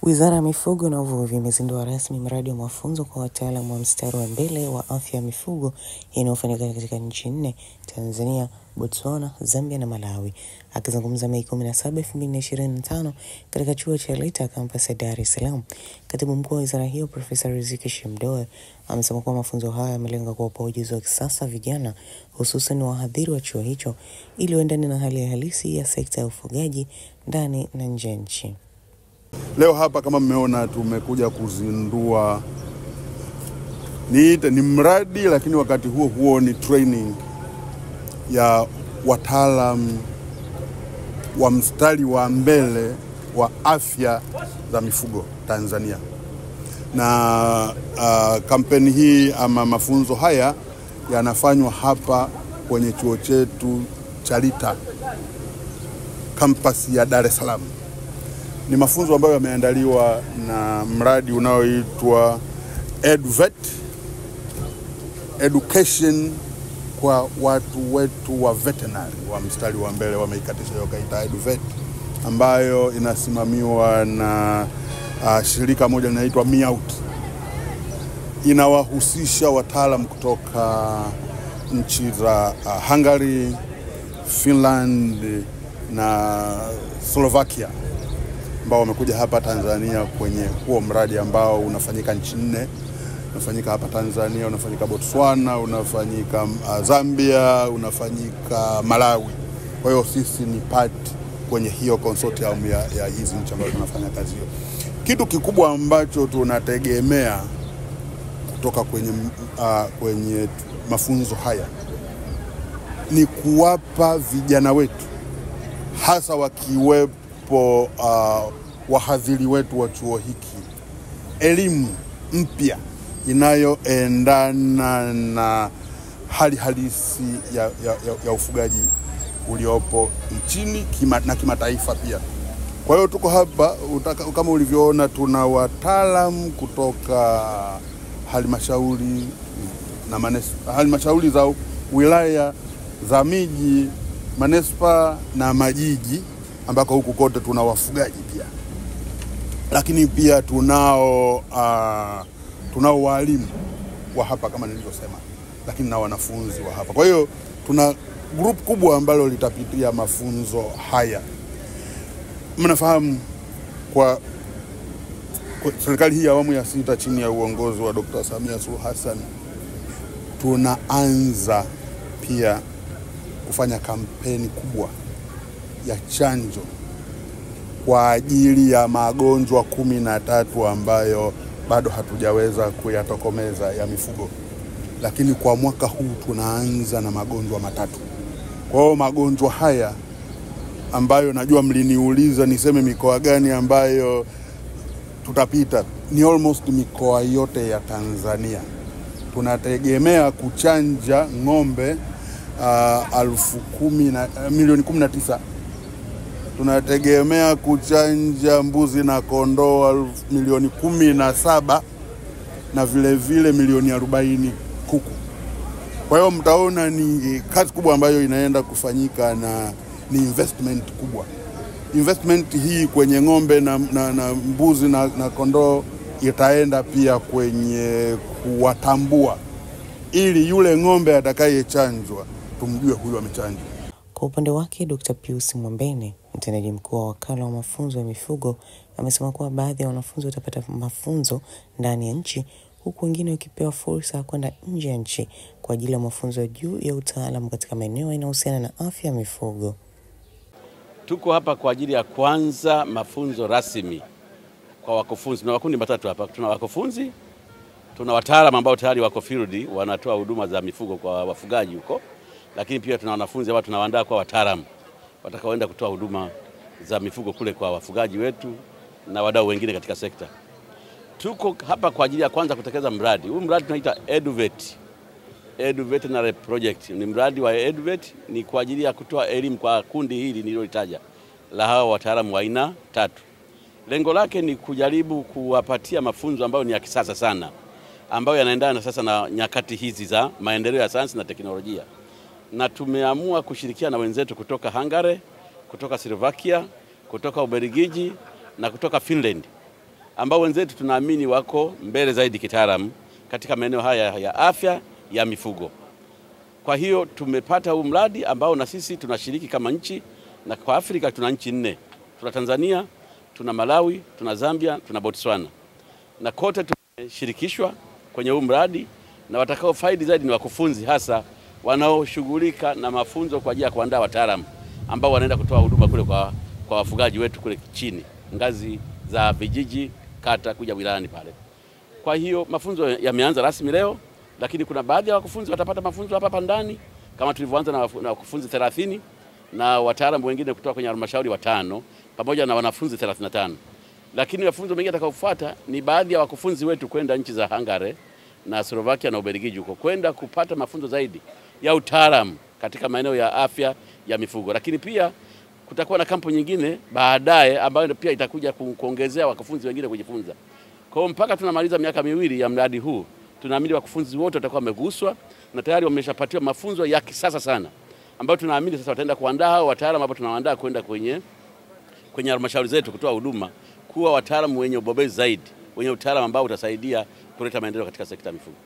Wizara ya Mifugo na Uvuvi imezindua rasmi mradi wa mafunzo kwa wataalamu wa mstari wa mbele wa afya ya mifugo inayofanyika katika nchi 4: Tanzania, Botswana, Zambia na Malawi. Akizungumza Mei 17, 2025 katika chuo cha Lita campus ya Dar es Salaam, Katibu Mkuu wa wizara hiyo Profesa Riziki Shemdoe amesema kuwa mafunzo haya yamelenga kuwapa ujuzi wa kisasa vijana, hususan wahadhiri wa chuo hicho, ili waendane na hali halisi ya sekta ya ufugaji ndani na nje ya nchi. Leo hapa kama mmeona tumekuja kuzindua ni mradi, lakini wakati huo ni training ya wataalamu wa mstari wa mbele wa afya za mifugo Tanzania. Na kampeni hii ama mafunzo haya yanafanywa hapa kwenye chuo chetu cha Lita campus ya Dar es Salaam. Ni mafunzo ambayo yameandaliwa na mradi unaoitwa EduVet, education kwa watu wetu wa veterinary wa mstari wa mbele, wameikatisha hiyo kaita EduVet, ambayo inasimamiwa na shirika moja linaloitwa MIAUT. Inawahusisha wataalamu kutoka nchi za Hungary, Finland na Slovakia, ambao wamekuja hapa Tanzania kwenye huo mradi ambao unafanyika nchi 4. Unafanyika hapa Tanzania, unafanyika Botswana, unafanyika Zambia, unafanyika Malawi. Kwa hiyo sisi ni part kwenye hiyo consortium ya hizi nchi ambazo tunafanya kazi hiyo. Kitu kikubwa ambacho tunategemea kutoka kwenye mafunzo haya ni kuwapa vijana wetu, hasa wakiwepo wahadhiri wetu wa chuo hiki, elimu mpya inayoendana na hali halisi ya ufugaji uliopo nchini na kimataifa pia. Kwa hiyo tuko hapa, kama ulivyoona, tuna wataalamu kutoka halmashauri na halmashauri za wilaya za miji, manespa na majiji, ambako huku kote tuna wafugaji pia. Lakini pia tunao walimu wa hapa kama nilivyosema, lakini na wanafunzi wa hapa. Kwa hiyo tuna group kubwa ambalo litapitia mafunzo haya. Mnafahamu kwa serikali hii ya awamu ya 6 chini ya uongozi wa Dr. Samia Suluhu Hassan, tunaanza pia kufanya kampeni kubwa ya chanjo kwa ajili ya magonjwa 13 ambayo bado hatujaweza kuyatokomeza ya mifugo. Lakini kwa mwaka huu tunaanza na magonjwa 3. Kwa hiyo magonjwa haya ambayo najua mliniuliza niseme mikoa gani ambayo tutapita, ni almost mikoa yote ya Tanzania. Tunategemea kuchanja ng'ombe milioni 19. Tunategemea kuchanja mbuzi na kondoo milioni 17, na vile milioni 40 kuku. Kwa hiyo mtaona ni kazi kubwa ambayo inaenda kufanyika na ni investment kubwa. Investment hii kwenye ng'ombe na mbuzi na kondoo itaenda pia kwenye kuwatambua, ili yule ng'ombe atakayechanjwa tumjue huyu amechanjwa. Kwa upande wake, Dr. Pius Mwambene, mtendaji mkuu wa wakala wa mafunzo ya mifugo, amesema kuwa baadhi ya wanafunzi watapata mafunzo ndani ya nchi, huku wengine wakipewa fursa ya kwenda nje ya nchi kwa ajili ya mafunzo juu ya utaalamu katika maeneo yanayohusiana na afya ya mifugo. Tuko hapa kwa ajili ya kwanza mafunzo rasmi kwa wakufunzi. Tuna makundi 3 hapa. Tuna wakufunzi, tuna wataalamu ambao tayari wako field wanatoa huduma za mifugo kwa wafugaji huko. Lakini pia tuna wanafunzi ambao tunawaandaa kwa wataalamu watakaoenda kutoa huduma za mifugo kule kwa wafugaji wetu na wadau wengine katika sekta. Tuko hapa kwa ajili ya kwanza kutekeleza mradi. Huu mradi tunaita EduVet. EduVeterinary Project. Ni mradi wa EduVet, ni kwa ajili ya kutoa elimu kwa kundi hili nililolitaja la hao wataalamu wa aina 3. Lengo lake ni kujaribu kuwapatia mafunzo ambayo ni ya kisasa sana, ambayo yanaendana sasa na nyakati hizi za maendeleo ya sayansi na teknolojia. Na tumeamua kushirikiana na wenzetu kutoka Hungary, kutoka Slovakia, kutoka Ubelgiji na kutoka Finland ambao wenzetu tunaamini wako mbele zaidi kitaalamu katika maeneo haya ya afya ya mifugo. Kwa hiyo tumepata huu mradi ambao na sisi tunashiriki kama nchi, na kwa Afrika tuna nchi 4. Tuna Tanzania, tuna Malawi, tuna Zambia, tuna Botswana. Na kote tumeshirikishwa kwenye huu mradi, na watakao faidi zaidi ni wakufunzi, hasa wanaoshughulika na mafunzo kwa ajili ya kuandaa wataalamu ambao wanaenda kutoa huduma kule kwa wafugaji wetu kule chini, ngazi za vijiji, kata, kuja wilayani pale. Kwa hiyo mafunzo yameanza rasmi leo, lakini kuna baadhi ya wakufunzi watapata mafunzo hapa ndani kama tulivyoanza na wakufunzi 30 na wataalamu wengine kutoka kwenye halmashauri 5 pamoja na wanafunzi 35. Lakini mafunzo mengine yatakayofuata ni baadhi ya wakufunzi wetu kwenda nchi za Hungary na Slovakia na Ubelgiji huko kwenda kupata mafunzo zaidi ya utaalamu katika maeneo ya afya ya mifugo. Lakini pia kutakuwa na kampu nyingine baadaye ambayo pia itakuja kuongezea wakufunzi wengine kujifunza. Kwa hiyo mpaka tunamaliza miaka 2 ya mradi huu, tunaamini wakufunzi wote watakuwa wameguswa na tayari wameshapatiwa mafunzo ya kisasa sana, ambayo tunaamini sasa wataenda kuandaa hao wataalamu ambao tunawaandaa kwenda kwenye halmashauri zetu kutoa huduma, kuwa wataalamu wenye ubobezi zaidi, wenye utaalamu ambao utasaidia kuleta maendeleo katika sekta ya mifugo.